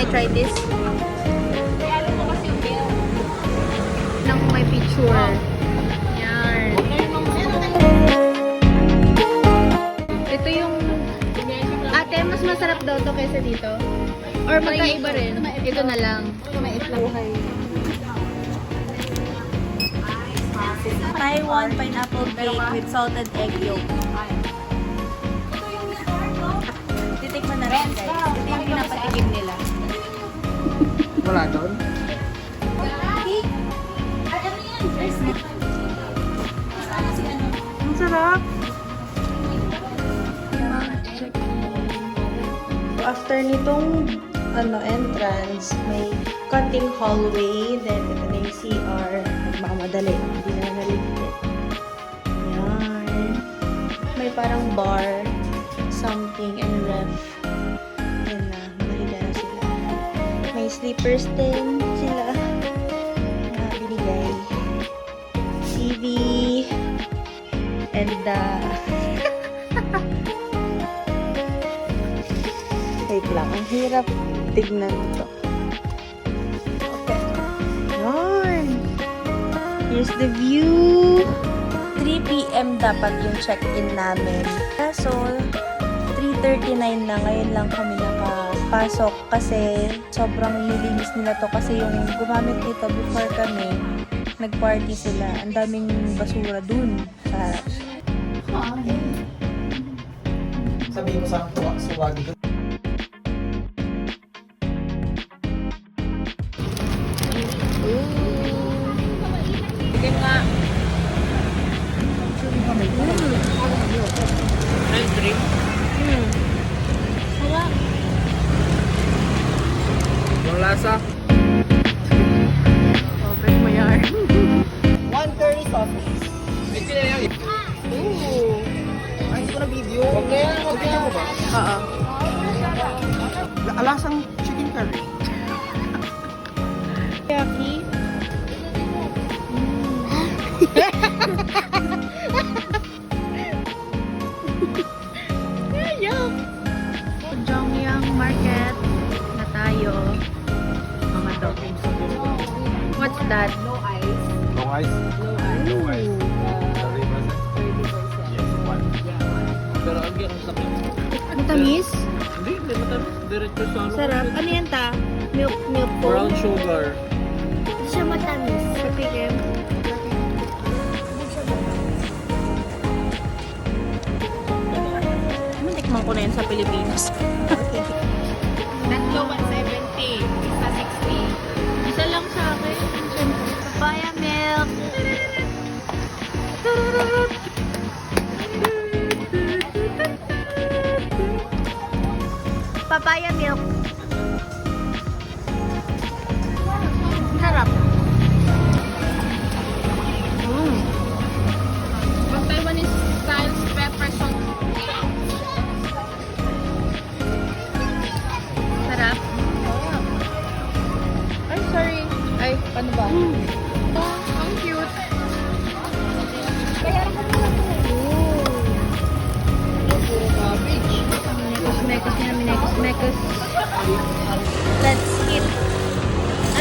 try this? Nang may picture. Yan. Ito yung... Ate, mas masarap daw to kaysa dito? Or magkaiba rin? Ito na lang. Buhay. Taiwan pineapple cake with salted egg yolk. Titikman na rin, guys. Ito yung pinapatikim nila. Wala doon? Ang sarap. So, after nitong entrance, may cutting hallway. Then, ito na yung CR. Nagmamadali. Hindi na naligpit. Yan. May parang bar, something, and ref. Yan na. Mahiga na sila. May sleepers din sila na binigay. TV. And, wait lang. Ang hirap tignan ito. Okay. Yan. Here's the view. 3 p.m. dapat yung check-in namin. Kaso, 3:39 na. Ngayon lang kami nakapasok kasi sobrang nilinis nila to kasi yung gumamit dito before kami, nag-party sila. Ang daming basura dun sa harap. Sabihin mo sa akin, suwagi ka. Sige nga. Ice cream? Sarap. Yung lasa? Oh, bet mo yan. 130 sauces. May sila yan. Ooh. Ay, hindi ko na video. Okay, video mo ba? Oo. Alasang chicken curry. Yaki. Jongyang Market na tayo. Mga dog. What's that? No ice? No ice. Yes, one. Pero ang gano'n sa akin. Matamis? Hindi matamis. Diretso sa ano. Sarap. Ano yan ta? Milk po. Brown sugar. Hindi siya matamis. Patikim. Tikman ko na yun sa Pilipinas. Tatlo 170. Isa 60. Isa lang sa akin. Papaya milk. Papaya milk. Sarap. Pag Taiwanese style pepper salt. Sarap. Ay, sorry. Ay, paano ba? Ang cute. Kaya ako pala ito. Mekos niya, minekos. Let's eat.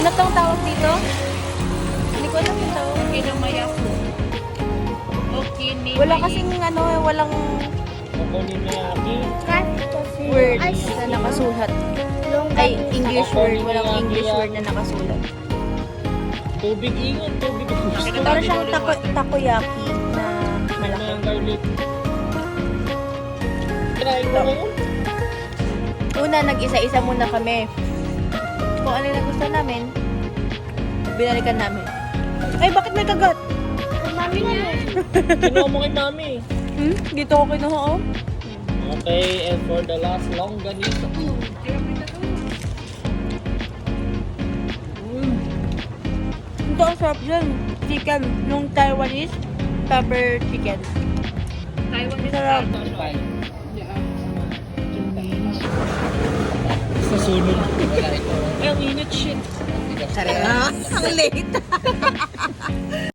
Ano tong tawag dito? Hindi ko alam yung tawag. Kinamayaku. Wala kasing walang word na nakasulat. Ay, English word. Walang English word na nakasulat. Tubig ingat, tubig. Parang siyang takoyaki na malaki. Garlic. Try ko ngayon. Una, nag-isa-isa muna kami. Kung ano yung nagustuhan namin, binalikan namin. Ay, bakit may kagat? Mami na Kinuha mo kay mami. Dito ako kinuha, oh. Okay, and for the last longganisa. Ito ang sarap dyan. Chicken. Yung Taiwanese pepper chicken. Taiwanese Sarap. Sa sunod. Wala ito. Ang init shit. Ang late.